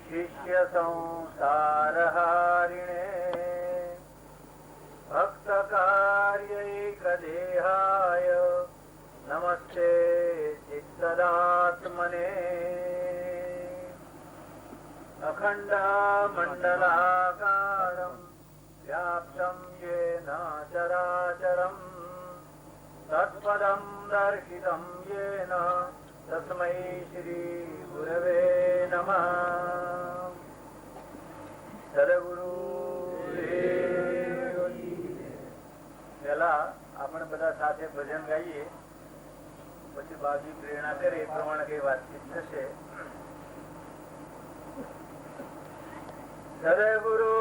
शिष्य संसार हारिणे भक्त कार्यैक देहाय नमस्ते चित्तदात्मने अखंड मंडलाकारं व्याप्तं येन चराचरं तत्पदं दर्शितं येन तस्मै श्री गुरवे नमः। सद्गुरु પેલા આપણે બધા સાથે ભજન ગાઈએ, પછી બાજુ પ્રેરણા કરે એ પ્રમાણે કઈ વાતચીત થશે. સદ્ગુરુ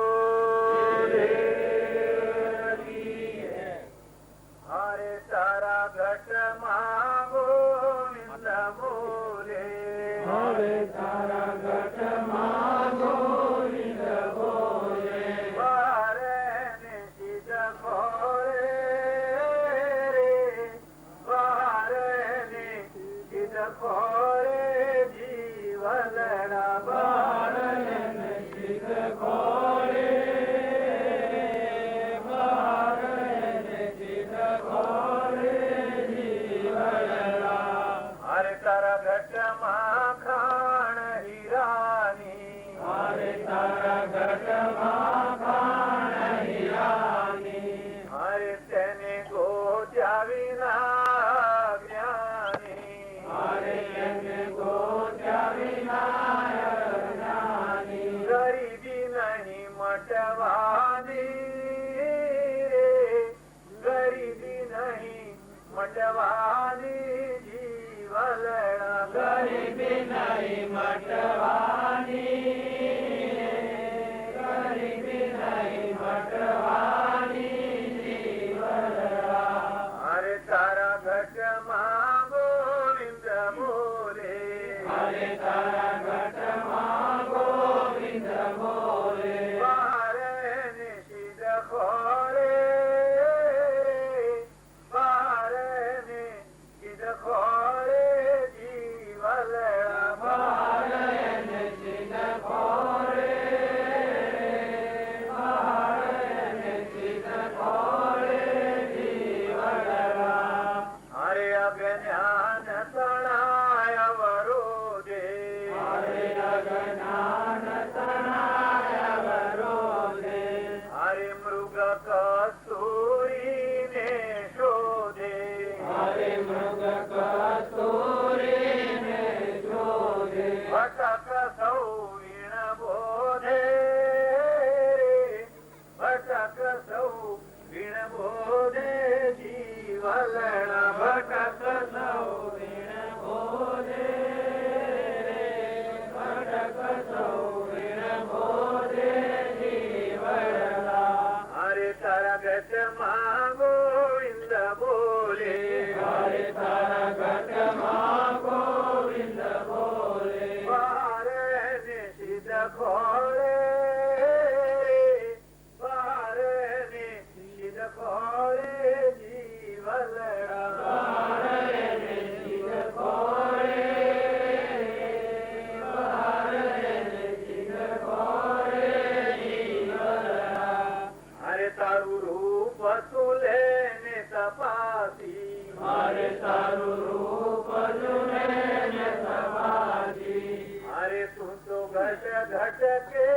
હરે તારા ઘટમાં ગોવિંદ બોલે, હરે તારા ઘટમાં ગોવિંદ બોલે, વારે ને સિદ્ધ ખોરે રે, વારે ને સિદ્ધ ખોરે જીવલડા બાળને સિદ્ધ ખોરે, બાળને સિદ્ધ ખોરે જીવલડા. હરે તારા ઘટમાં ખાણ હીરાની, હરે તારા ઘટમાં ખાણ હીરાની, હરે તેને ગોત્યા વિના જ્ઞાની, હરે એને ગોત્યા વિના અજ્ઞાની, ગરીબી નહીં મટવાની રે, ગરીબી નહીં મટવાની જીવલડા, ગરીબી નહીં મટવાની, ગરીબી નહીં મટવાની જીવલડા. હરે તારા ઘટમાં ગોવિંદ બોલે, હરે તારા ઘટમાં ગોવિંદ બોલે, વારે ને સિદ્ધ ખોરે વારે ને સિદ્ધ ખોરે જીવલડા, બાળને સિદ્ધ ખોરે, બાળને સિદ્ધ ખોરે જીવલડા. હરે અજ્ઞાન તણાય અવરોધે, હરે અજ્ઞાન તણાય અવરોધે, હરે મૃગ કસ્તુરી ને શોધે, હરે મૃગ કસ્તુરીને શોધે, ભટક સૌ વીણ બોધે, ભટક સૌ વીણ બોધે જીવલડા, ભટક સૌ વીણ બોધે, ભટક સૌ વીણ બોધે જીવલડા. હરે તારા ઘટમાં ગોવિંદ બોલે, હરે તારા ઘટમાં ગોવિંદ બોલે, વારે ને સિદ્ધ ખોરે વારે ને સિદ્ધ ખોરે જીવલડા, બાળને સિદ્ધ ખોરે, બાળને સિદ્ધ ખોરે જીવલડા. હરે તારું રૂપ તુલે ને તપાસી, હરે તારું રૂપ જુને ને સમાજી, હરે તું તો ઘટ ઘટ કે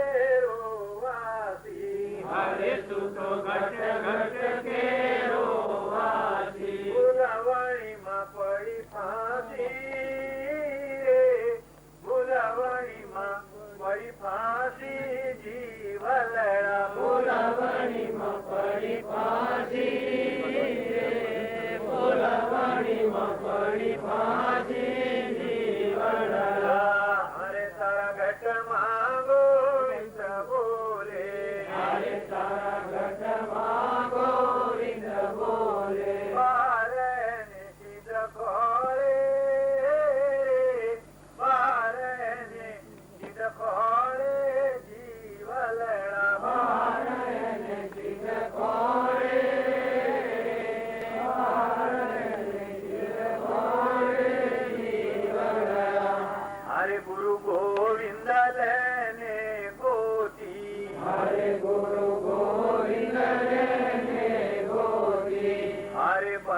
રોવાસી, હરે તું તો ઘટ ઘટ કેરો વાસી, ભૂલવણીમાં પડી ફાંસી રે, ભૂલવણીમાં પડી ફાંસી જીવલડા, ફૂલવણીમાં પડી ફાંસી રે, ફૂલવણીમાં પડી ફાંસી જીવલડા. હરે તારા ઘટમાં ગોવિંદ બોલે, હરે તારા ઘટમાં ગોવિંદ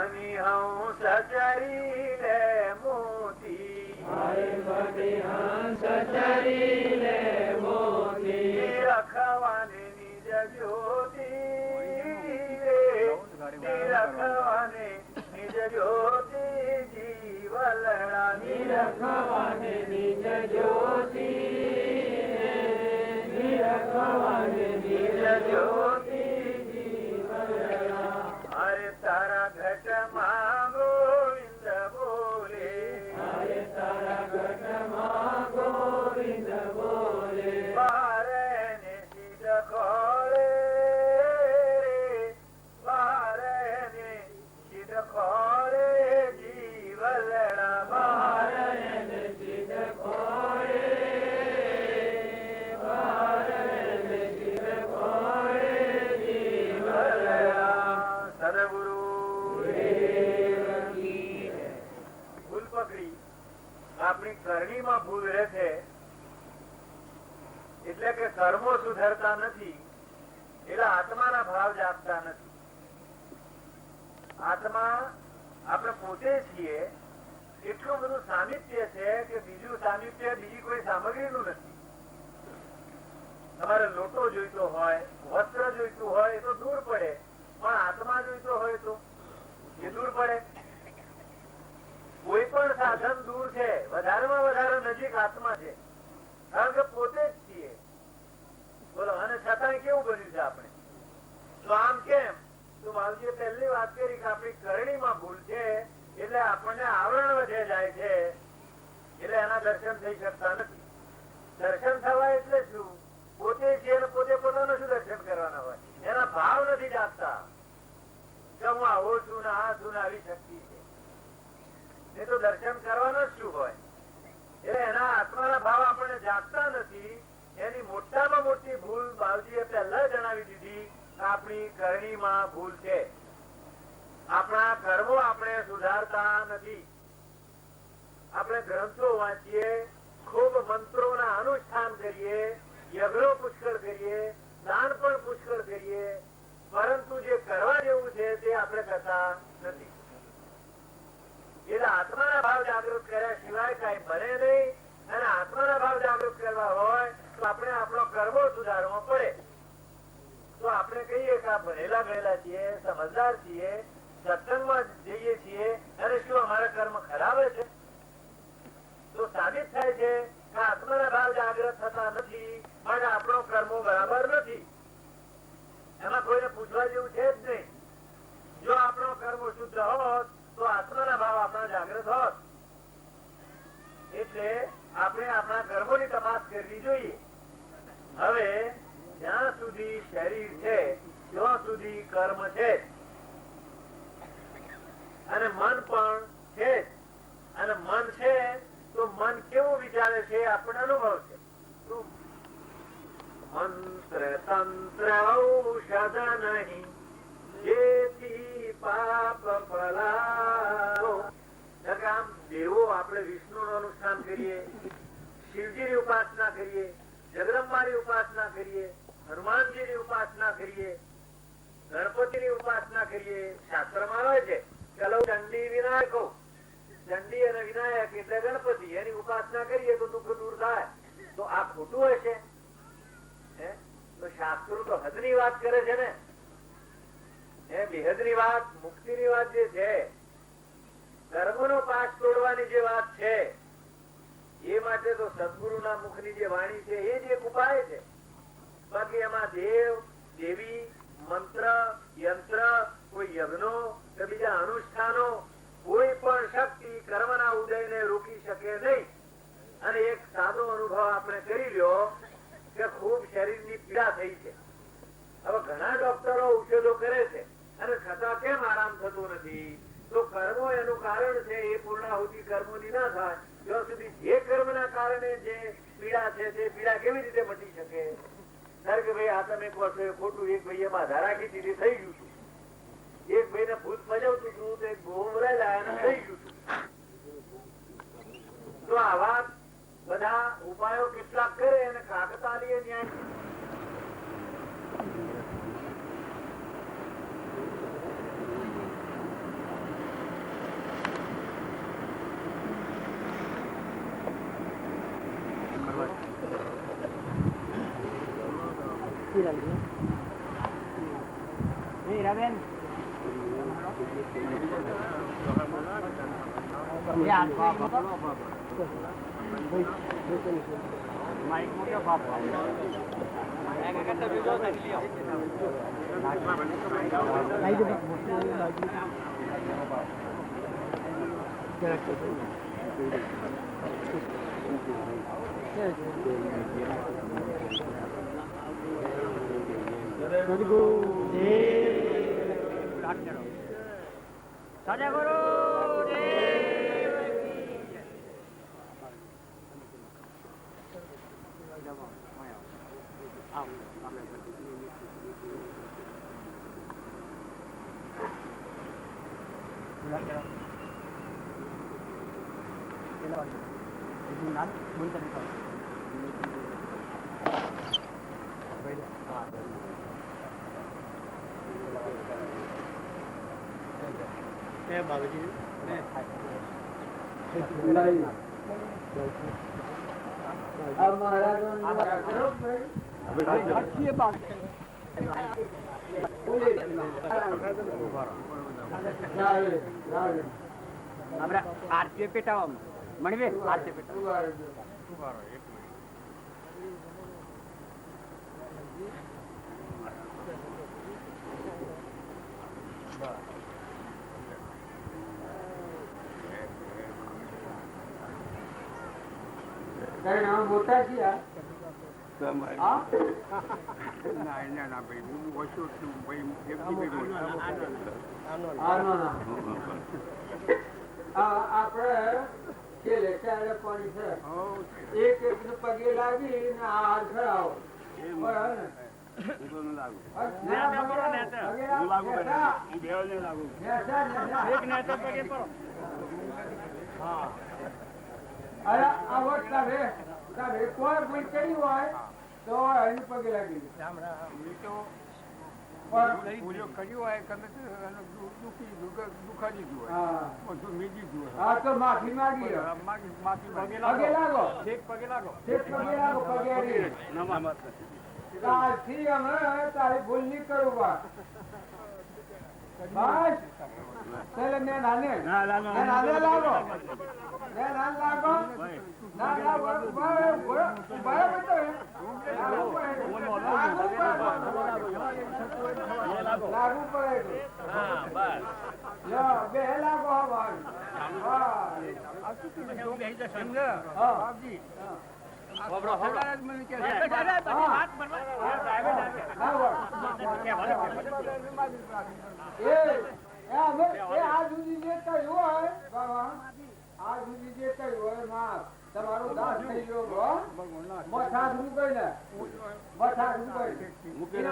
બની હંસ ચરી લે મોતી બની હંસ ચરી લે મોતી રખવાને નિજ જ્યોતિ રખવાને નિજ જ્યોતિ જીવલણા રખવાને નિજ જ્યોતિ રખવાને નિજ જ્યોતિ જીવલણા અરે તારા ઘટમાં ગોવિંદ બોલે અરે તારા ઘટમાં ગોવિંદ બોલે બારે ને સીધ ખોળે બારે ને સીધ ખોળે જીવલણા બારને સિદ્ધ ખોળે બારને સિદ્ધ ખોળે જીવલણા સદગુરુ દેવ કી જય. ભૂલ પકડી આપણી કરણીમાં ભૂલ રહે છે એટલે કે કર્મો સુધરતા નથી એટલે આત્માના ભાવ જાગતા નથી. આત્મા આપણે પોતે છીએ એટલું બધું સામિપ્ય છે કે બીજું સામિપ્ય બીજી કોઈ સામગ્રીનું નથી. તમારે લોટો જોઈતો હોય, વસ્ત્ર જોઈતું હોય એ તો દૂર પડે, પણ આત્મા જોઈતો હોય તો એ દૂર પડે. કોઈ પણ સાધન દૂર છે, વધારેમાં વધારે નજીક આત્મા છે, કારણ કે પોતે જ છીએ. બોલો, અને છતાંય કેવું બન્યું છે આપણે? તો આમ કેમ? તો માવજીએ પહેલી વાત કરી કે આપણી કરણીમાં ભૂલ છે એટલે આપણને આવરણ વધે જાય છે, એટલે એના દર્શન થઈ શકતા નથી. દર્શન થવા એટલે શું? પોતે છે અને પોતે પોતાનું શું દર્શન કરવાના હોય? એના ભાવ નથી જાગતા કે હું આવો છું ને આ છું ને આવી શક્તિ છે. એ તો દર્શન કરવાનો જ શું હોય? એટલે એના આત્માના ભાવ આપણને જાગતા નથી. એની મોટામાં મોટી ભૂલ બાવજીએ પહેલા જણાવી દીધી કે આપણી કરણીમાં ભૂલ છે. આપણા કર્મો આપણે સુધારતા નથી. આપણે ગ્રંથો વાંચીએ, ખૂબ મંત્રોના અનુષ્ઠાન કરીએ, યજ્ઞો પુષ્કળ કરીએ, દાન પણ પુષ્કળ કરીએ, પરંતુ જે કરવા જેવું છે તે આપણે કરતા નથી. એટલે આત્માના ભાવ જાગૃત કર્યા સિવાય કઈ બને નહીં. અને આત્માના ભાવ જાગૃત કરવા હોય તો આપણે આપણો કર્મો સુધારવો પડે. તો આપણે કહીએ કે આ ભણેલા ગયેલા છીએ, સમજદાર છીએ, સત્સંગમાં જઈએ છીએ, અને શું અમારા કર્મ ખરાબ છે? તો સાબિત થાય છે કે આત્માના ભાવ જાગૃત થતા નથી, માટે આપણો કર્મો બરાબર નથી. એમાં કોઈને પૂછવા જેવું છે જ નહીં. જો આપણો કર્મો શુદ્ધ હોત તો આત્માના ભાવ આપણા જાગૃત હોત. એટલે આપણે આપણા કર્મોની તપાસ કરવી જોઈએ. હવે જ્યાં સુધી શરીર છે ત્યાં સુધી કર્મ છે, અને મન પણ છે. અને મન છે તો મન કેવું વિચારે છે આપણને અનુભવ છે. મંત્ર તંત્ર ઔષધ નહીં જેથી પાપ ફલાવો. આમ દેવો આપણે વિષ્ણુ નું અનુષ્ઠાન કરીએ, શિવજી ની ઉપાસના કરીએ, જગદંબાની ઉપાસના કરીએ, હનુમાનજી ની ઉપાસના કરીએ, ગણપતિ ની ઉપાસના કરીએ. શાસ્ત્રમાં આવે છે ચલો ચંડી વિનાયકો, ચંડી અને વિનાયક એટલે ગણપતિ, એની ઉપાસના કરીએ તો દુઃખ દૂર થાય. તો આ ખોટું હશે? તો શાસ્ત્રો તો હદ ની વાત કરે છે ને, બેહદ ની વાત, મુક્તિ ની વાત જે છે, કર્મનો પાસ તોડવાની જે વાત છે, એ માટે તો સદગુરુના મુખની જે વાણી છે એ જ એક ઉપાય છે. બાકી એમાં દેવ દેવી, મંત્ર, યંત્ર, કોઈ યજ્ઞો કે બીજા અનુષ્ઠાનો, કોઈ પણ શક્તિ કર્મના ઉદયને રોકી શકે નહીં. અને એક સાદો અનુભવ આપણે કરી લ્યો કે ખૂબ શરીરની પીડા થઈ છે. હવે ઘણા ડોક્ટરો ઔષધો કરે છે અને છતાં કેમ આરામ થતો નથી? તો કર્મો એનું કારણ છે. એ પૂર્ણાહુતિ કર્મોની ના થાય ત્યાં સુધી જે કર્મના કારણે જે પીડા છે તે પીડા કેવી રીતે મટી શકે? ધારો કે ભાઈ આ તમે કહો છો એ ખોટું, એક ભાઈ એમાં ધારા ખીચી થઈ ગયું છું, એક ભાઈ ને ભૂત ભજવતું હતું તો એક બહુ બોલાયેલા થઈ ગયું છું. તો આવા બધા ઉપાયો કેટલાક કરે અને કાકતાલીય ન્યાય હીરાબેન માઇક મૂક્યો બાપ સદગુરુ આરતી પેટાવા મણવે આરતી પેટા મોટા થયા આપડે એક પગે લાગી ને હાર ખરાવો કોઈ ભૂલ કરી હોય તો એની પગે લાગી હા તો માફી માગી પગે લાગો પગે લાગો કાલથી અમે તારી ભૂલ નહીં કરું બસ ચાલે મેં નાને લાગો લાગુ પડે બે લાગો આ સુધી જે કહ્યું હોય બાબા આ સુધી જે કહ્યું હોય માં તમારો દાસ થઈ ગયો મઠા શું કહી ને મઠા શું કહી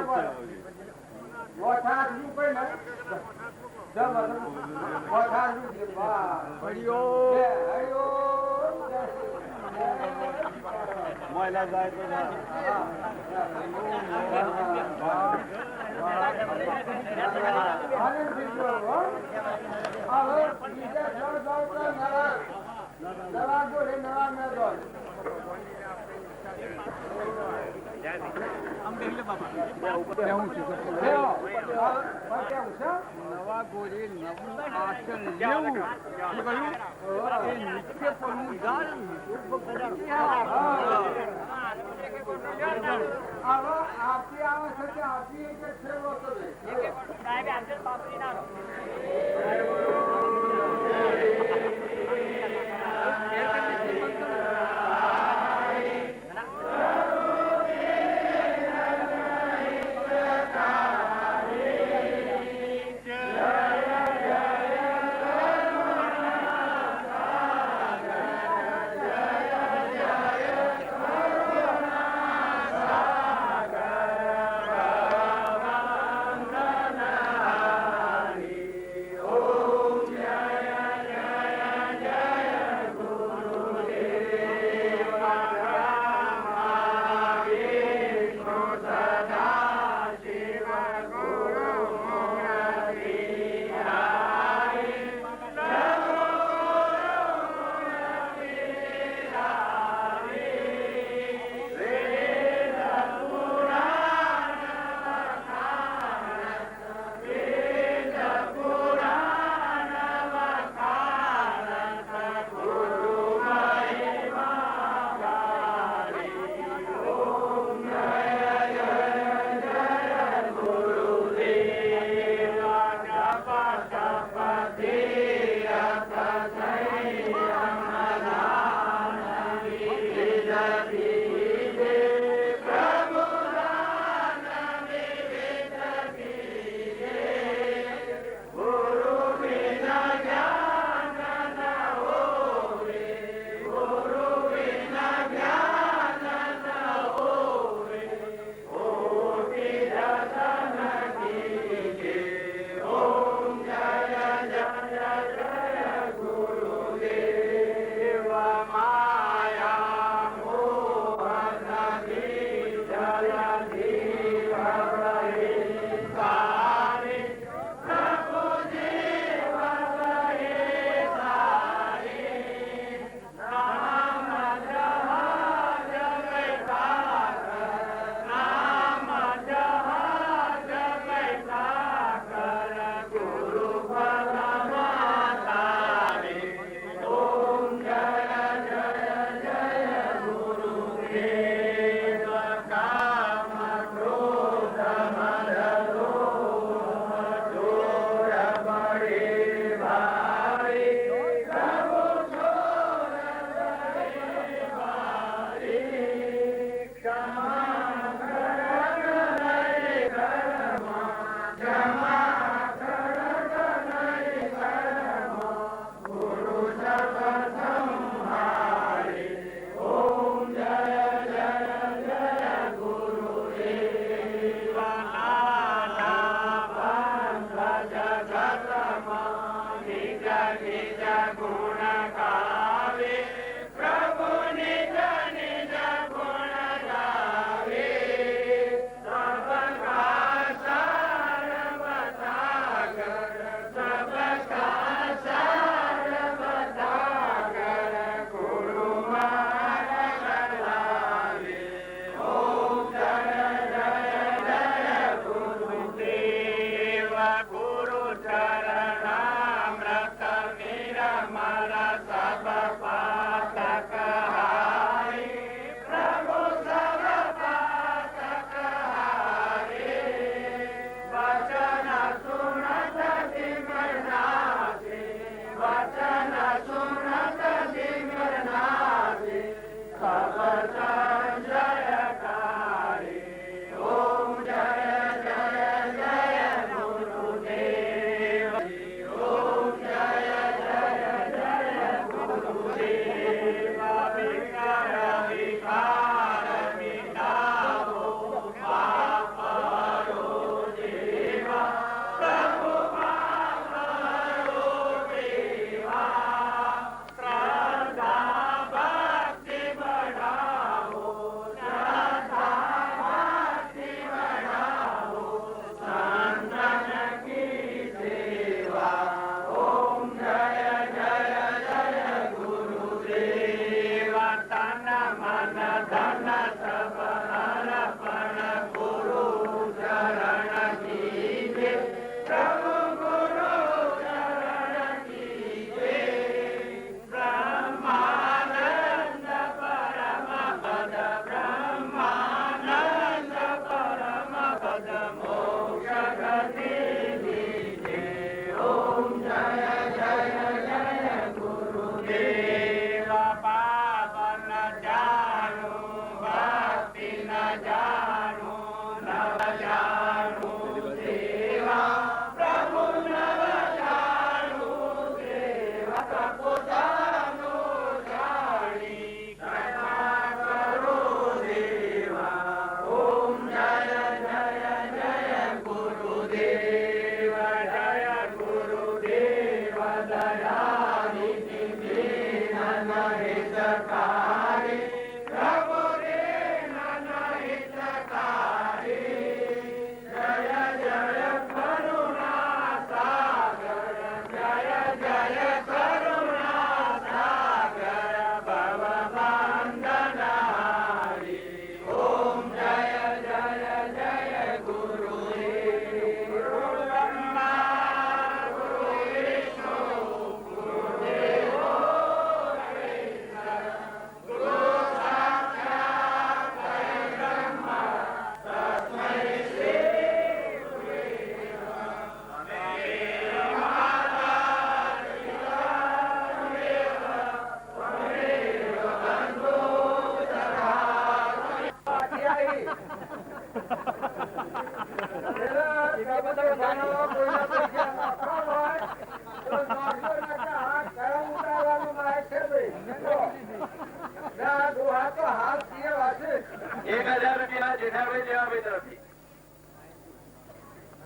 મઠા શું કહી ને મઠા શું મોયલા જાય તો નવા ગોરી નવું આચરણ લેવું નિત્ય પરુદાન આપી આવે છે આપી એક છેલ્લો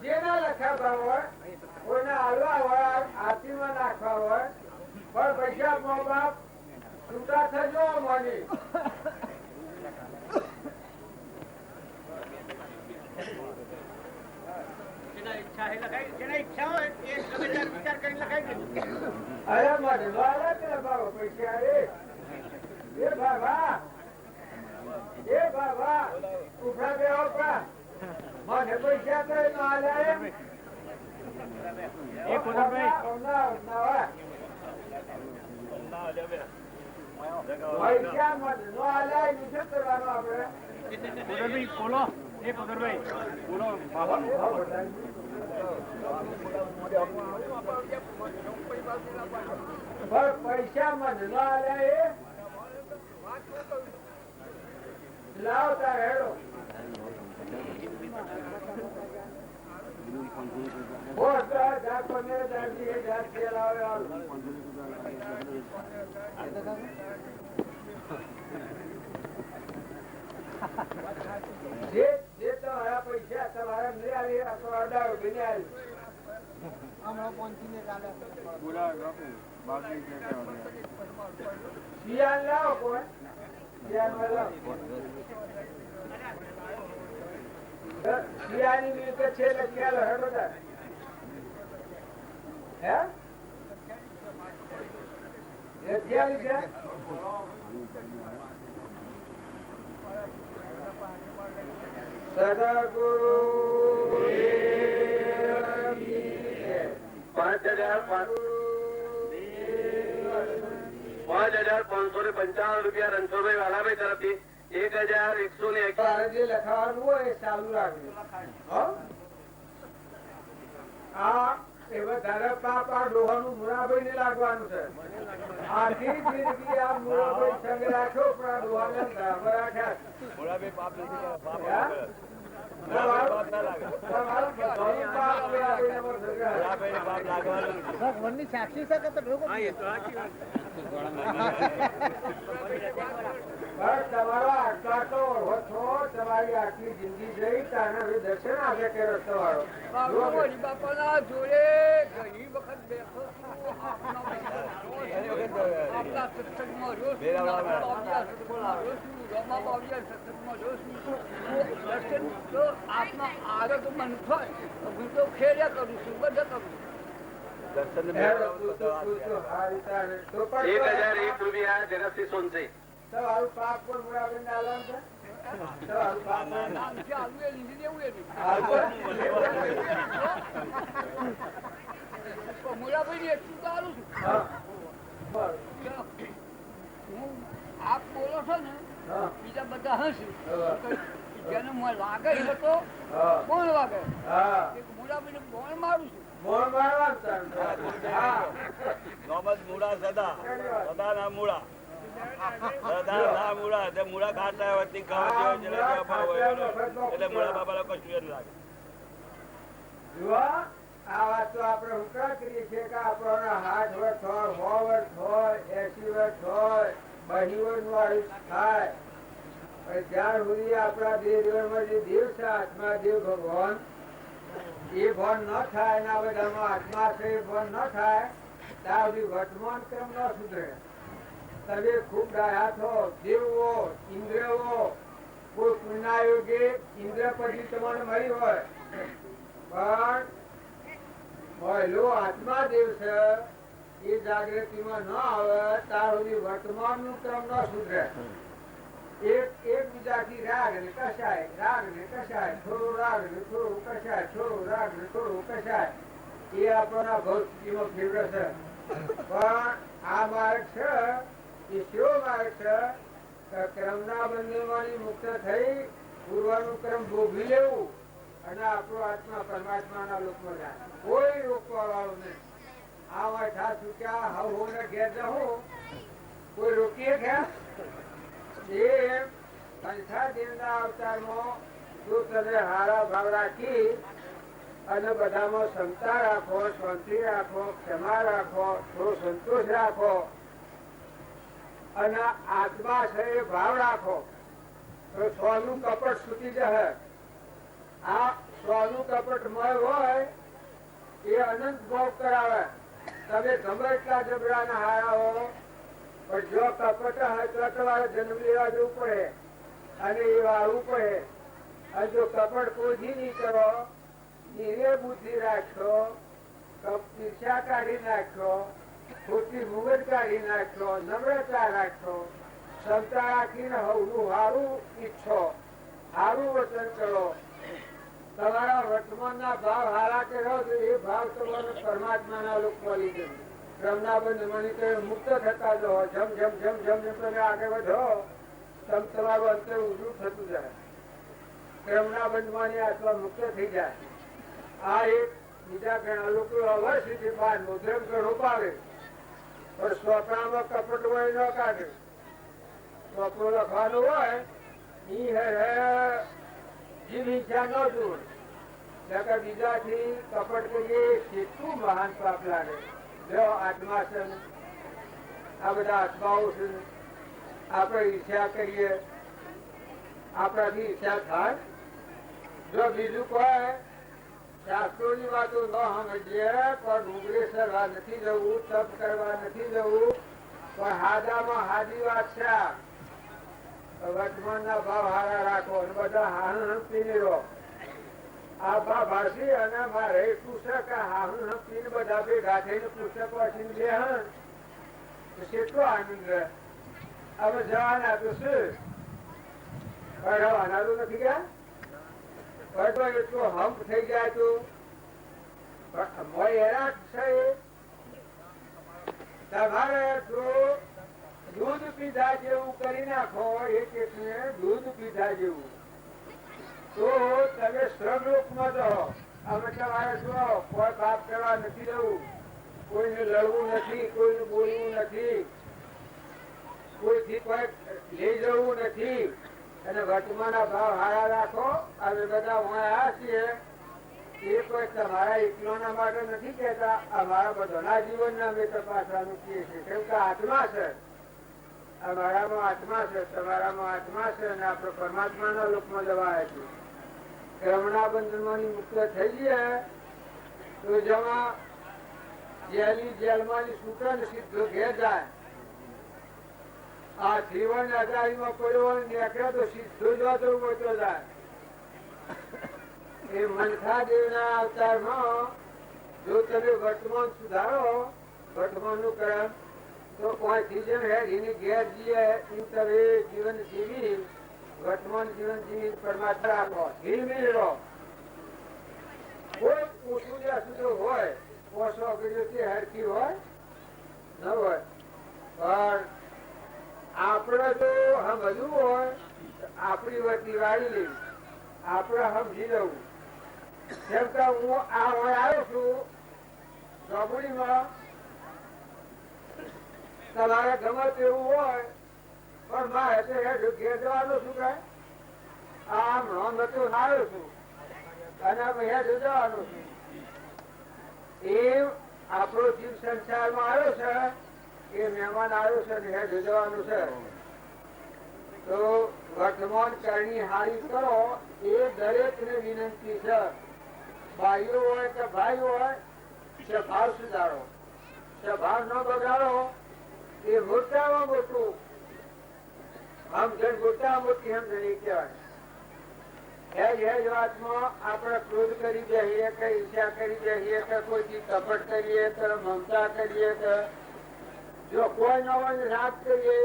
જેના લખાતા હોય કોઈને હાલવા હોય આરતીમાં નાખવા હોય પણ પૈસા મા બાપ છૂટા થજો મને અરે મારે વાલા કે બાબા પૈસા રે એ બાબા ઉભા બે ઓપા મને પૈસા કઈ ના લે એ કુદરભાઈ પૈસા મને નો આલે નીચે કરવાનો આપણે કુદરભાઈ બોલો એ કુદરભાઈ બોલો પૈસા મને નો આલે લાવતા હેડો જે તમારા પૈસા તમારા નહીં આવી આ તો અડાડો બની આવી શિયાળ લાવો કોઈ શિયાળમાં લાવો શિયાળની મિલકત છે એટલે ખ્યાલ હે બધા હે એ ખ્યાલ છે સદગુરુ 5,555 રૂપિયા રણછોડભાઈ વાલાભાઈ તરફથી 1,101 જે લખાવાનું હોય એ ચાલુ રાખજો આ એ વધારે પાપ આ ડોહાનું મુરાભાઈ ને લાગવાનું છે આખી જિંદગી આ મુરાભાઈ સંગ રાખ્યો પણ આ ડોહાને ધાબર રાખ્યા ભગવાનની સાક્ષી છે કે તો તમારો આટલા તો ઓળખો છો તમારી આખી જિંદગી જઈ તારે દર્શન આવે કે રસ્તો વાળો બાપાના જોડે ઘણી વખત બેઠો આપણા સત્સંગમાં રહ્યો છું રમા બાબિયા સત્સંગમાં રહ્યો છું દર્શન તો આત્મા આગળ મન થાય હું તો ખેડ્યા કરું છું બધા કરું છું 1,001 રૂપિયા ઝડપથી સોનસે તમારું પાપ પણ મુરાબેન આલમ છે તમારું પાપ નામ છે આલુ એ લીધી દેવું એનું મુરાભાઈ ને એટલું તો આલું છું હું આપ બોલો છો ને બીજા બધા હશે જેને મને લાગે એ તો કોણ લાગે મુરાભાઈ ને કોણ મારું છું મોણ મારવાનું મૂળા સદા સદા ના મૂળા સદા ના મૂળા તે મૂળા ખાતા વતી એટલે મૂળા બાબા કશું લાગે આ વાત તો આપણે હુકરા કરીએ છીએ કે આપણો 8 વર્ષ હોય 100 વર્ષ હોય 80 વર્ષ હોય 20 વર્ષ નું આયુષ થાય પણ જ્યાં સુધી આપણા દેવમાં જે દેવ છે આત્મા દેવ ભગવાન એ ભાન ન થાય એના બધામાં આત્મા છે એ ભાન ન થાય ત્યાં સુધી વર્તમાન ક્રમ ન સુધરે તમે ખૂબ ડાયા છો દેવો ઇન્દ્રવો કોઈ પુણ્યાયોગે ઇન્દ્ર પછી તમને મળી હોય પણ પહેલો આત્મા દેવ છે એ જાગૃતિમાં ન આવે ત્યાં સુધી વર્તમાન નું ક્રમ ન સુધરે એકબીજાથી રાગ ને કશાય થોડું રાગ ને થોડું કશાય થોડું રાગ ને થોડું કશાય એ આપણા ભૌતિકમાં ફેવરે છે પણ આ માર્ગ છે એ કેવો માર્ગ છે કે ક્રમના બંધનમાંથી મુક્ત થઈ પૂર્વનું ક્રમ ભોગવી લેવું અને આપણો આત્મા પરમાત્માના લોકમાં જાય કોઈ રોકવા વાળું નહીં આ વાઠા ચૂક્યા હવ ને ઘેર જવું કોઈ રોકીએ ક્યાં એ પંચા દેવના અવતારમાં તું તને હારા ભાવ રાખી અને બધામાં ક્ષમતા રાખો શાંતિ રાખો ક્ષમા રાખો થોડો સંતોષ રાખો અને આત્મા છે એ ભાવ રાખો તો સ્વનું કપટ છૂટી જશે આ સ્વનું કપટ મય હોય એ અનંત ભાવ કરાવે તમે ગમે એટલા જબરાના હારા હો પણ જો કપટ હોય તો તમારે જન્મ લેવા જવું પડે અને એ વાળવું પડે અને જો કપટ કોજી નહીં કરો ધીરે બુદ્ધિ રાખશો ઈર્ષા કાઢી નાખશો ખોટી મુગટ કાઢી નાખશો નમ્રતા રાખશો ક્ષમતા રાખીને હવનું સારું ઈચ્છો સારું વચન કરો તમારા વર્તમાનના ભાવ હારા કરો તો એ ભાવ તમારો પરમાત્માના લોકમાં લઈ જશે ક્રમના બંધમાંથી તમે મુક્ત થતા જો જમ જમ જમ જમ જમ તમે આગળ વધો તમ તમારું અંતર ઊંધું થતું જાય ક્રમના બંધમાંથી આત્મા મુક્ત થઈ જાય આ એક બીજા ઘણા લોકો અવશ્યથી બહાર મુદ્રમ ઘણો પાડે પણ સ્વપ્નામાં કપટ હોય ન કાઢે સ્વપ્નો લખવાનું હોય જીવ હિંસા ન જોડ બીજાથી કપટ કરીએ કેટલું મહાન પાપ લાગે. જો આત્મા છે ને, આ બધા આત્માઓ છે, આપણે ઈચ્છા કરીએ, આપણાથી ઈચ્છા થાય. જો બીજું કોઈ શાસ્ત્રોની વાતો ન સમજીએ, પણ ડુંગળી સરવા નથી જવું, તપ કરવા નથી જવું, પણ હાદામાં હાદી વાત છે. વર્તમાનના ભાવ હારા રાખો અને બધા હાહુ પીને રહો. આ ભાવ ભાષી અને મારે પુસ્તક હાહુ પીને બધા ભેગા થઈને પુસ્તક વાંચીને બેહન તો કેટલો આનંદ રહે. હવે જવાના તો શું પઢાવાના તો નથી ગયા, પઢો એટલો હમ્પ થઈ જાય તો તમારે તો દૂધ પીધા જેવું કરી નાખો. એક એકને દૂધ પીધા જેવું તો તમે શ્રમલોકમાં જાઓ. અમે તમારે જો કોઈ પાપ કરવા નથી જવું, કોઈને લડવું નથી, કોઈને બોલવું નથી, કોઈથી કોઈ લઈ જવું નથી, અને વર્તમાનના ભાવ હારા રાખો. અમે બધા આવ્યા છીએ એ કોઈ તમારા એકલોના માટે નથી કહેતા, અમારા બધાના જીવનના અમે તપાસવાનું કહીએ છીએ. કેમ કે આત્મા છે, અમારામાં આત્મા છે, તમારામાં આત્મા છે, અને આપણે પરમાત્માના લોકમાં જવાય છે. કર્મના બંધનમાંથી મુક્ત થઈ ગયા તો જેમાં જેલમાંની છૂટન સીધો ઘેર જાય. આ જીવન અજારીમાં પડ્યો નીકળે તો સીધો જ વાતો પહોંચો જાય. એ મનખા દેવના અવતારમાં જો તમે વર્તમાન સુધારો, વર્તમાનનું કર્મ, તો કોઈ ચીજન હેરીને ઘેર જઈએ એમ તમે જીવન જીવી, વર્તમાન જીવન જીવી પરમાત્મા રાખો, ધીમી રહો. કોઈ ઓછું જ્યાં સુધી હોય, ઓછો અગડીઓથી હરકી હોય ન હોય, પણ આપણે તો સમજવું હોય આપણી વતી વાળી લેવી, આપણે સમજી જવું. જેમ કે હું આ હોય આવ્યો છું ચોપડીમાં, તમારે ગમે તેવું હોય પણ મારે ઘેર જવાનું શું કહે, આમ નતું આવ્યો છું અને હેઠ જવાનું છું. એ આપણો જીવ સંસારમાં આવ્યો છે, એ મહેમાન આવ્યો છે ને હેઠ જવાનું છે. તો વર્તમાન કરણી હારી કરો એ દરેક ને વિનંતી છે. ભાઈઓ હોય કે ભાઈ હોય, સ્વભાવ સુધારો, સ્વભાવ ન બગાડો. એ મોટામાં મોટું સમજણ, મોટામાં મોટી સમજણ કહેવાય. એ વાતમાં આપણે ક્રોધ કરી બેસીએ કે ઈર્ષ્યા કરી બેસીએ કે કોઈથી કપટ કરીએ કે મમતા કરીએ કે જો કોઈ ન હોય રાગ કરીએ,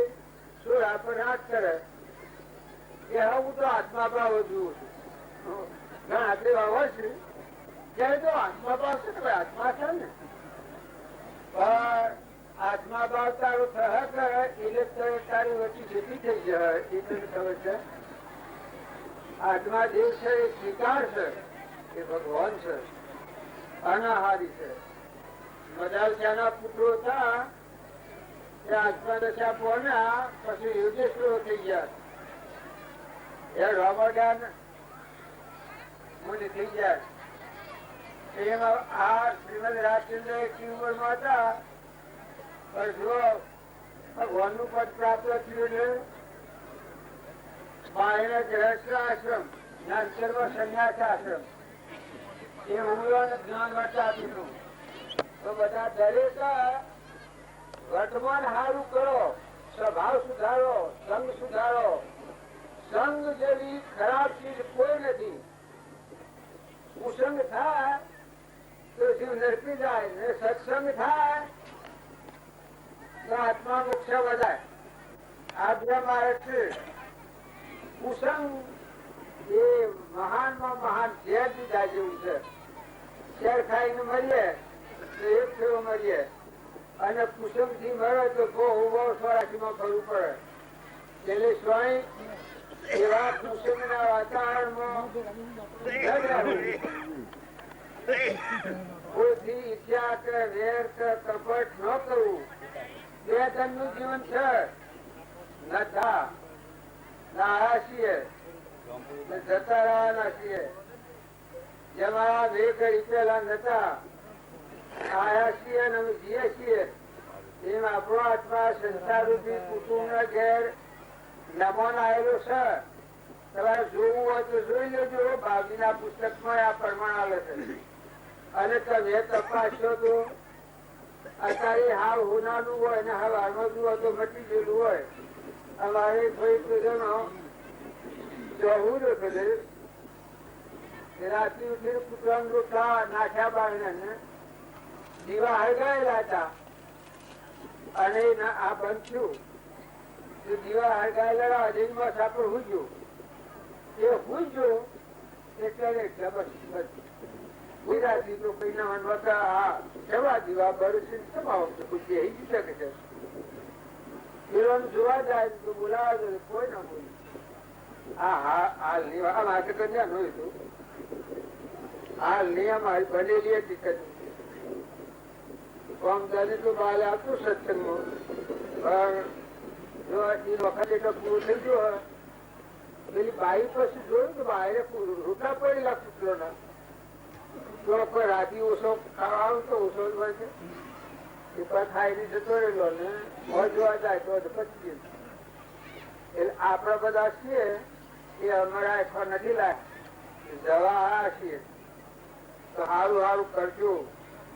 શું આપણે રાગ કરે એ હું તો આત્મા ભાવ જોઉં છું. ઘણા દેવા હોય છે ત્યારે તો આત્મા ભાવ છે, આત્મા છે ને, પણ આત્મા ભાવ તારો સહ કરે એટલે તારી વચ્ચે જેટલી થઈ જાય એ તને ખબર છે. આત્મા દેવ છે એ સ્વીકાર છે, એ ભગવાન છે, અનાહારી છે. મદાલજાના પુત્રો હતા એ આત્મા દશા પોના પછી યોગેશ્વરો થઈ ગયા. એ રોમડાન મુનિ થઈ ગયા. એમાં આ શ્રીમદ રાજચંદ્ર એક ઉંમરમાં હતા, પણ જો ભગવાનનું પદ પ્રાપ્ત થયું ને બાયને ગૃહસ્થ આશ્રમ, જ્ઞાનસર્વ સંન્યાસ આશ્રમ, એ ઉમેદવાર જ્ઞાન માટે આપીશું. તો બધા દરેક વર્તમાન સારું કરો, સ્વભાવ સુધારો, સંગ સુધારો. સંગ જેવી ખરાબ ચીજ કોઈ નથી. કુસંગ થાય તો જીવ નરકી જાય, ને સત્સંગ થાય તો આત્મા મોક્ષ વધાય. આ બે માર્ગ છે. કુસંગ એ મહાનમાં મહાન ઝેર દીધા જેવું છે. ઝેર ખાઈને મરીએ તો એક ફેરો મરીએ, અને કુસંગ થી મળે તો બહુ સ્વરાશીમાં ફરવું પડે. એટલે સ્વામી એવા કુસંગના વાતાવરણમાં કોઈથી ઈચ્છા કે વેર કે કપટ ન કરવું. બે ધનનું જીવન છે, નથા ના છીએ જતા રહેવાના છીએ. જેમાં બે ઘડી પેલા નતા આયા છીએ અને અમે જીએ છીએ એમ આપણો આત્મા સંસાર રૂપી કુટુંબ ના ઘેર નમોન આવેલો છે. તમારે જોવું હોય તો જોઈ લેજો. બાબીના પુસ્તકમાં આ પ્રમાણ આવે છે. અને તમે તપાસો તો અત્યારે હાવ હોનાનું હોય ને હાવ આનોદનું હોય તો મટી ગયેલું હોય. અમારે થોડી પ્રજાનો જવું હતું રાત્રિ ઉઠીને કૂતરાનું રોટલા નાખ્યા બારણે દીવા હળગાયેલા હતા અને આ બંધ થયું. દીવા હળગાયેલા અજયમાં સાપડ હુજ્યો એ હુજ્યો એટલે બસ ગુજરાતી તો કઈ ના માનવા આ જવા દીવા બરસી સમાવો ખુશી શકે છે. જોવા જાય તો બોલાવા જાય કોઈ ના બોલે. હાલ ની આમાં કન્યા નું હતું. હાલ ની અમારી બનેલી હતી કોમદાની તો બાલ આવતું સત્સંગમાં પણ જો એ વખતે તો પૂરું થઈ ગયું પેલી બાઈ પછી જોયું તો બાયરે રોટા પડેલા કૂતરોના તો કોઈ રાતી ઓછો ખાવાનું તો ઓછો જ હોય છે. એ પણ ખાઈને જતો રહેલો ને જોવા જાય તો પછી એટલે આપડા બધા છીએ એ અમારા એકવાર નથી લાય જવા છીએ તો સારું સારું કરજો.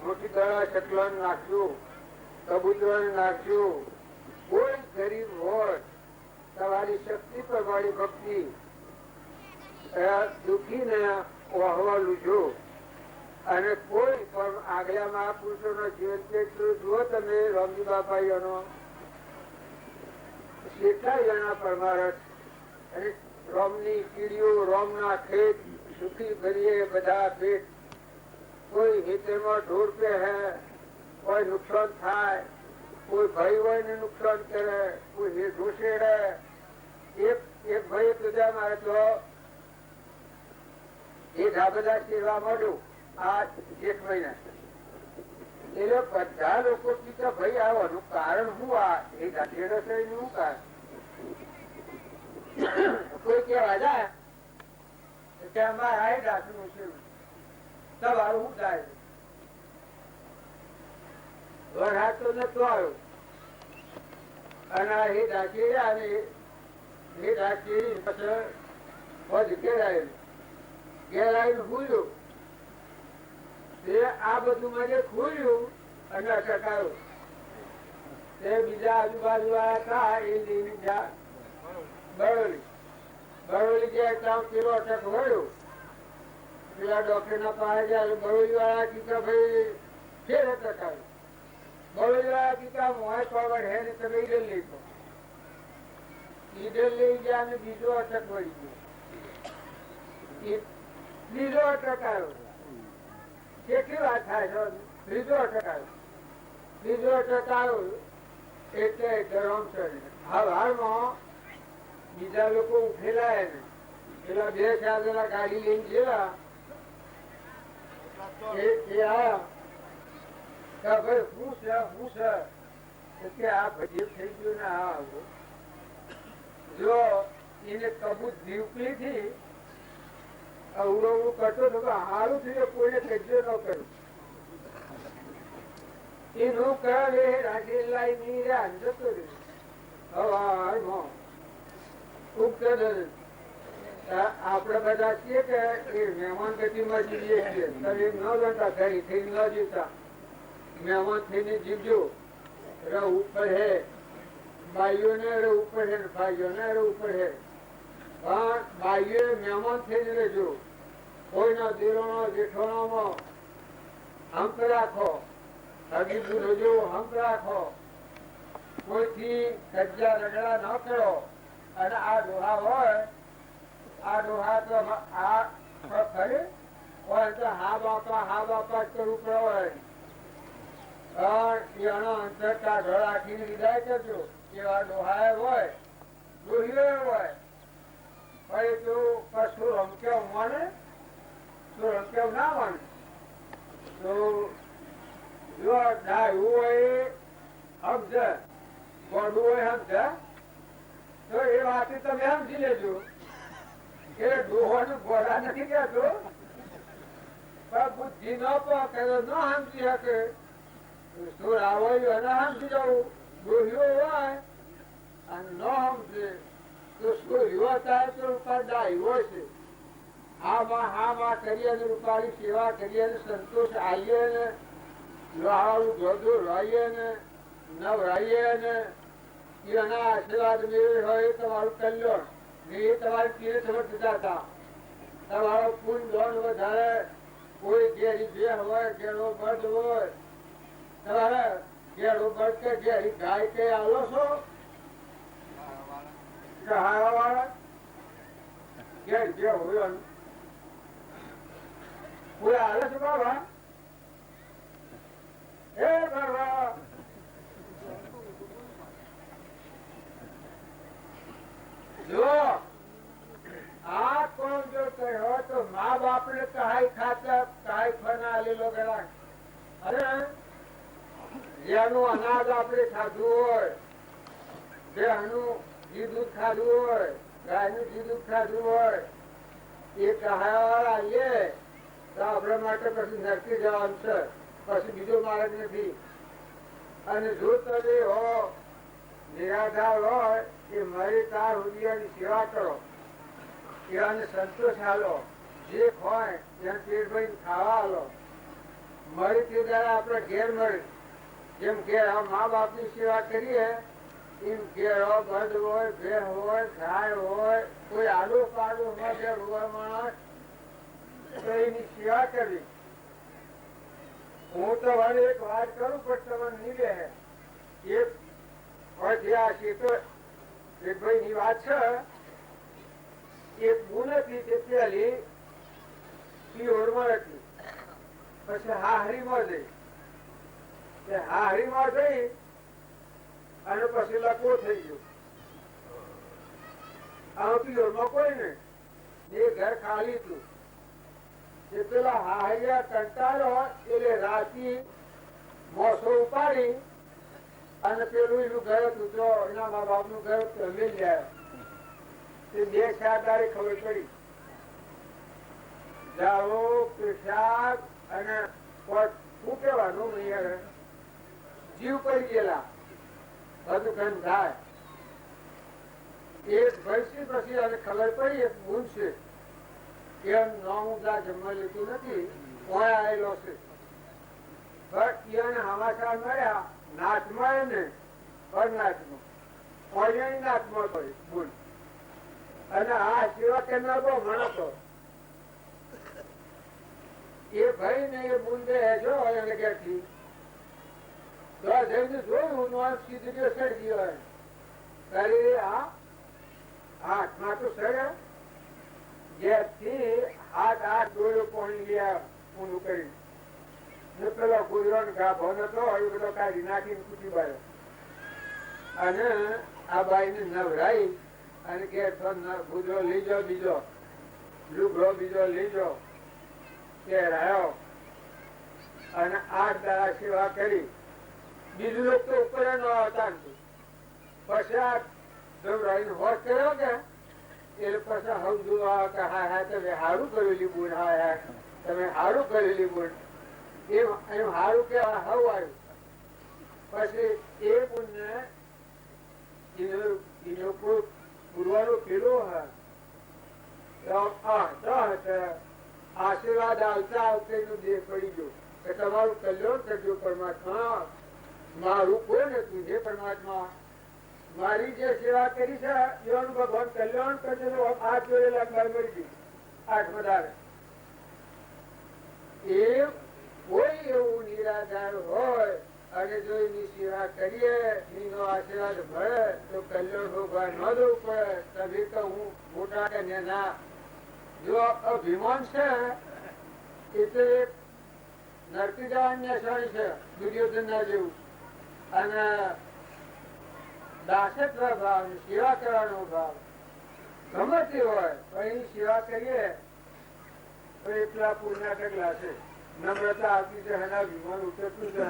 મોટી દડા ચકલા નાખજો, કબૂતરો નાખજો. કોઈ ગરીબ હોય તમારી શક્તિ પ્રમાણે ભક્તિ દુઃખી ને વહવાલું જો. અને કોઈ પણ આગલા મહાપુરુષો નો જીવન ચરિત્ર જુઓ તમે. રામજી બાપાઈઓનો કેટલા જણા પરમારથ અને રોમની કીડીઓ, રોમના ખેત સુખી ભરીએ બધા પેટ. કોઈ ખેતરમાં ઢોર પે હે, કોઈ નુકસાન થાય, કોઈ ભાઈ હોય ને નુકસાન કરે, કોઈ ઢોસેડે. એક ભાઈ કીધા મારે તો એક આ બધા સેવા મળ્યું આ 1 મહિના. એટલે બધા લોકો કીધા ભાઈ આવવાનું કારણ શું? આ એ ઢાઢેડો છે એનું શું કારણ? કોઈ કેવા જાય કે અમારે આ ઢાંચનું છે તમારું શું થાય છે? વરસાદ તો નતો આવ્યો અને એ ઢાંચી અને એ ઢાંચી પછી ઘેર આવીને ખુલ્યું. આ બધું મને ખુલ્યું અને અટકાયું. તે બીજા આજુબાજુ વાળા હતા એ લઈને બરોલી ગયા ત્યાં પેલો અટક વળ્યો. પેલા ડોક્ટર ના પાસે જાય બરોલી વાળા કીધા ભાઈ ફેર અટકાયું. બરોલી વાળા કીધા મોય પાવડ હે ને તમે ઈડર લઈ ગયો. ઈડર લઈ ગયા અને બીજો અટક વળી ગયો. બીજો અટક આવ્યો. કેટલી વાત થાય છે? બીજો અટક આવ્યો. બીજો અટક આવ્યો એટલે ગરમ ચડી. હાલમાં બીજા લોકો ઉઠેલા ને પેલા 2-4 જણા ગાડી લઈને ગયેલા. એ આયા ભાઈ શું છે કે આ ભજીએ થઈ ગયું ને આ જો એને કબૂત દીવકલી થી અવડું કરતો હતો તો સારું થયું કોઈને કજ્જો ન કર્યું. એનું કરે રાજેલા જતો રહ્યો. આપડે બધા છીએ કે મહેમાન ગતિમાં જીવીએ છીએ. તમે ન જતા ઘરે થઈ ન જીવતા મહેમાન થઈને જીવજો. રહ ઉપર હે ભાઈઓ ને રહ ઉપર હે ભાઈઓ ને રહ ઉપર હે. પણ ભાઈઓ મહેમાન થઈને રહેજો. કોઈના દેરોનો જેઠોણામાં હંપ રાખો. હગી રહેજો હંપ રાખો. કોઈથી કજ્જા રગડા ન કરો. અને આ ડોહા હોય આ ડોહા તો આ ખરે હોય તો હા બાપા કરવું પડે હોય. પણ એનો અંતરતા ઢળ રાખીને વિદાય કરજો. એવા ડોહા હોય ડોહીઓ હોય ભાઈ તો કશું રમકેવ માને તો રમકેવ ના માને. તો જો ડાયું હોય સમજે ગોડું હોય સમજે તો એ વાત તમે સમજી લેજો કે ડોહો નું ગોડા નથી કહેતો. પણ બુદ્ધિ ન પકડે ન સમજી શકે. સુર આવડ્યું એને સમજી જવું, ડોહ્યો હોય અને ન સમજે તો સુર યુવા થાય તો રૂપા ડાયો છે. હા કરીએ ને રૂપાળી સેવા કરીએ ને સંતોષ આવીએ ને લોહાળું ધોધું લાવીએ ને નવરાઈએ ને એના આશીર્વાદ મેળવી હોય એ તમારું કલ્યાણ ને એ તમારી તીર્થ વધતા હતા. તમારો પુણ્ય ધન વધારે. કોઈ ઘેરી બે હોય, ઘેરો બળ હોય, તમારે ઘેરો બળ કે ઘેરી ગાય કે આલો છો સહારા વાળા ઘેર જે હોય કોઈ આલે છે બાબા? હે બાબા જો આ કોણ જો કહ્યો તો મા બાપ ને કહાઈ ખાતા કહાઈ ફના લેલો ગણા. અરે જેનું અનાજ આપણે ખાધું હોય, જેનું ઘી દૂધ ખાધું હોય, ગાયનું ઘી દૂધ ખાધું હોય, એ કહાયા વાળા લે તો આપણા માટે પછી નરકી જવાનું છે. પછી બીજો માર્ગ નથી. અને જો તમે હો નિરાધાર હોય એ મરી તાર હુદિયાની સેવા કરો, એવાને સંતોષ હાલો, જે હોય ત્યાં પેટ ભરીને ખાવા હાલો. મરી તે દાડા આપણે ઘેર મળી જેમ ઘેર મા બાપની સેવા કરીએ એમ ઘેર બધ હોય, ભેહ હોય, ગાય હોય, કોઈ આડો પાડો હોય માણસ તો એની સેવા કરવી. હું તમારે એક વાત કરું પણ તમને નહીં રહે. એક આ શીતો એક ભાઈ ની વાત છે. એક બુન હતી તે પેલી પિયોરમાં હતી, પછી હાહરીમાં જઈ. હાહરીમાં જઈ અને પછી લકવો થઈ ગયો. આ પિયોરમાં કોઈ નહીં, એ ઘર ખાલી હતું. પેલા હાહરિયા કંટાળો એટલે રાતી મોસો ઉપાડી અને પેલું એનું ઘર હતું તો એના મા બાપ નું ઘર લઈ જાય. બે સાદારે ખબર પડી જાઓ પેશાબ અને શું કહેવાનું જીવ પડી ગયેલા બધું કંઈ થાય. એક વર્ષથી પછી અને ખબર પડી એક ગુણ છે એમ નોમુદા જમવા લેતું નથી, કોઈ આવેલો છે. પણ સમાચાર મળ્યા નાચમાં ને પરનાચમાં કોઈ નાચમાં પડી ગુણ. અને આ સેવા કરનાર બહુ માણસો એ ભાઈ ને એ બુંદે જો એને ક્યાંથી જઈને જોયું સીધી સડી ગયો. કરી હાથમાં તો સડ્યા જેથી હાથ આઠ ડોળો પોણી ગયા ઊંડું કરી. પેલો ગુજરો ગાભો નતો એ બધો કાઢી નાખીને કૂટી બાયો. અને આ બાઈ ને નવરાઈ અને કે ગુજરો લઈ જાઓ, બીજો લુગડો બીજો લઈ જાઓ પહેરાયો અને 8 દાડા સેવા કરી. બીજું લોકો તો ઉપર ન આવતા. પછી આ નવરાઈ હોશ કર્યો કે એટલે પછી સમજુ કે હા તમે સારું કરેલી બોલ, હા તમે સારું કરેલી બોલ એમ સારું કે હવ આવ્યું. પછી એ બોલ ને પૂરવાનો પેલો આશીર્વાદ આવતા આવતે દેહ પડી ગયો કે તમારું કલ્યાણ કરજો પરમાત્મા. મારું કોઈ નથી હે પરમાત્મા, મારી જે સેવા કરી છે એવાનું ભગવાન કલ્યાણ કરજો. આ જોયેલા મરી ગઈ 8 વધારે. એ કોઈ એવું નિરાધાર હોય અને જો એની સેવા કરીએ એનો આશીર્વાદ મળે તો કલ્યાણ ભગવાન ન દઉં પડે. તभी તો હું મોટા કે ના જો અભિમાન છે એ તો એક નરકી જવાની નિશાની છે દુર્યોધન ના જેવું. અને દાસત્વ ભાવ, સેવા કરવાનો ભાવ ગમે તે હોય પણ એની સેવા કરીએ તો એટલા પૂર્ણ કેટલા છે. નમ્રતા આવતી છે, એના વિમાન ઉતરતું છે,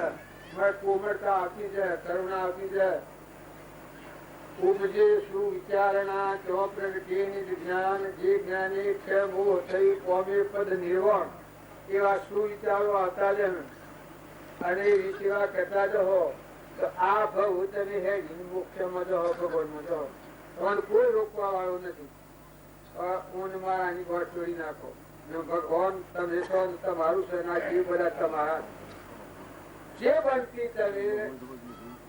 કોમળતા આવતી છે, કરુણા આવતી છે. ઉપજે શું વિચારણા ચોપ્રગટે જ્ઞાન જે જ્ઞાને છે મોહ થઈ કોમે પદ નિર્વાણ. એવા સુવિચારો આવતા રહે અને એ સેવા કરતા રહો તો આ ભવ તમે હે મોક્ષમાં જાઓ, ભગવાનમાં જાઓ. તમારે કોઈ રોકવા વાળું નથી. ઊન મારાની ગોળ તોડી નાખો. ભગવાન તમે છો તમારું છે ના જીવ બધા તમારા. જે બનતી તમે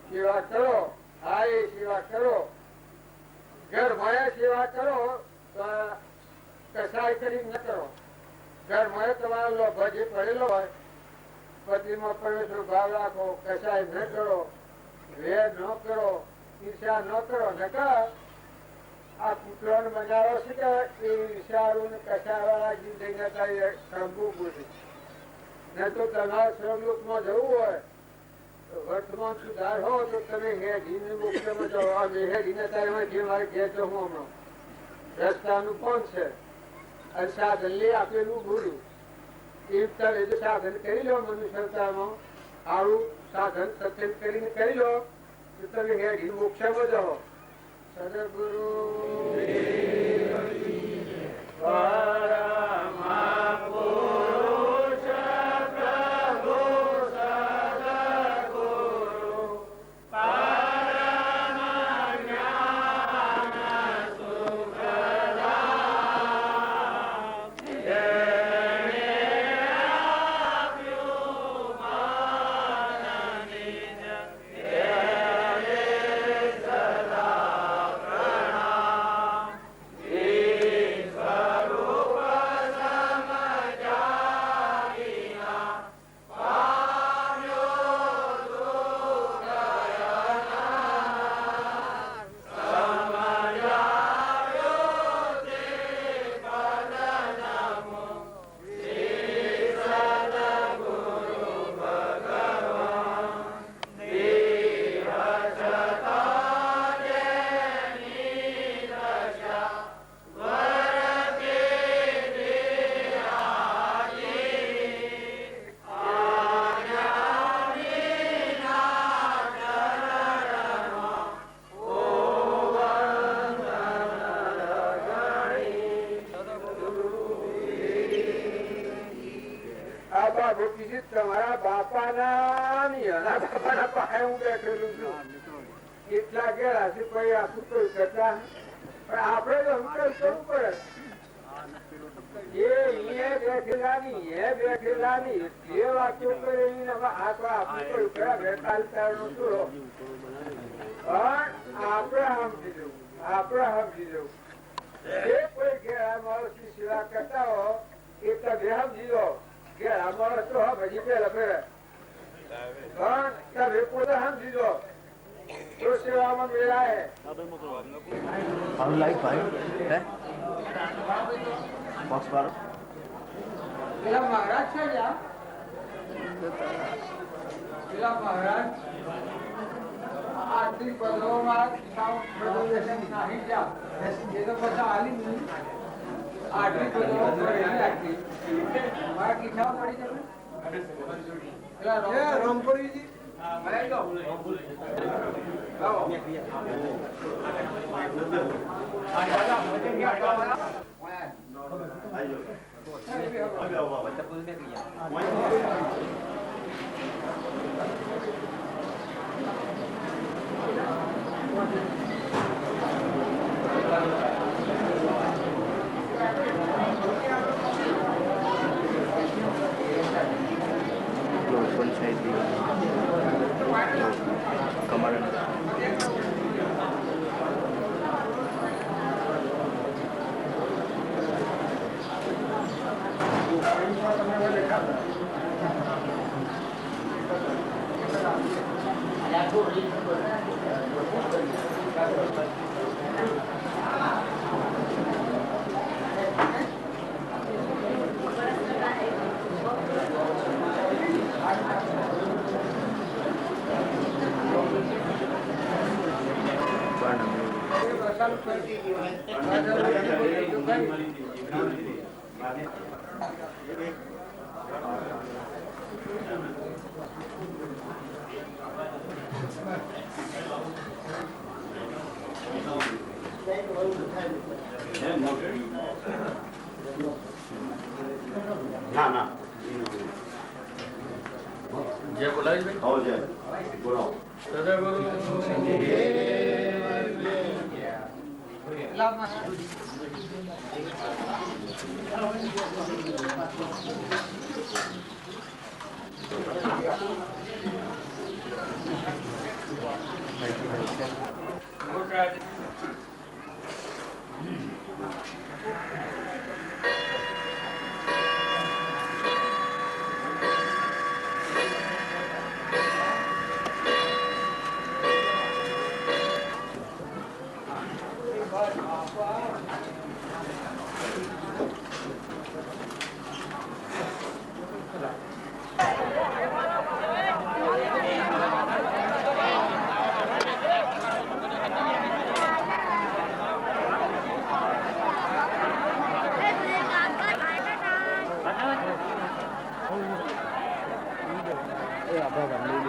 સેવા કરો, હા એ સેવા કરો. ઘર મળે સેવા કરો તો કસાય કરી ન કરો. ઘર મળે તમારો લોભ જે પડેલો હોય પતિમાં પરમેશ્વર ભાવ રાખો, કસાય ન કરો, વેર ન કરો, ઈર્ષા ન કરો. નકર આ કૂતરાનો બજારો છે કે એ ઈર્ષાળુ ને કસાવાળા જીવ થઈને શંભુ પૂછે. ન તો તમારે સ્વર્ગલોકમાં જવું હોય તો વર્તમાન સુધાર હો તો તમે હેડીને મોક્ષમાં જાઓ. આ હેડીને તારે જે મારે ઘેર જવું હમણાં રસ્તાનું પણ છે અને સાધન લઈ આપેલું ભૂલ્યું એ સાધન કરી લો. મનુષ્યતામાં આવું સાધન સત્સંગ કરીને કરી લો તો તમે હેડી મોક્ષમાં જાઓ. સદગુરુ તમારા બાપાના બાપાના પાસે હું બેઠેલું છું. એટલા ગયા છે કોઈ આખું કોઈ કરતા પણ આપણે તો અંકલ કરવું પડે. એ અહીંયા બેઠેલા નહીં એ બેઠેલા નહીં જે વાક્યો કરે આપણું કોઈ ખરા બેઠાલતાનો છોડો પણ આપણે સમજી જવું. આપણે સમજી જવું. જે કોઈ ઘેરા માણસની સેવા કરતા હો એ તમે સમજી લો. અમારા તો હા ભજી પેલા પણ તમે પોતે સમજી દો તો સેવામાં મેળાય. પેલા મહારાજ છે પેલા મહારાજ આર્થિક પદોમાં નાહી જા એ તો પછી આલી નહીં. આર્થિક પદોમાં મારા કિસ્સા પડી જશે રામપુરીજી ના ના જય બોલાવી હો જય બોલો સદગુરુ એ આભાર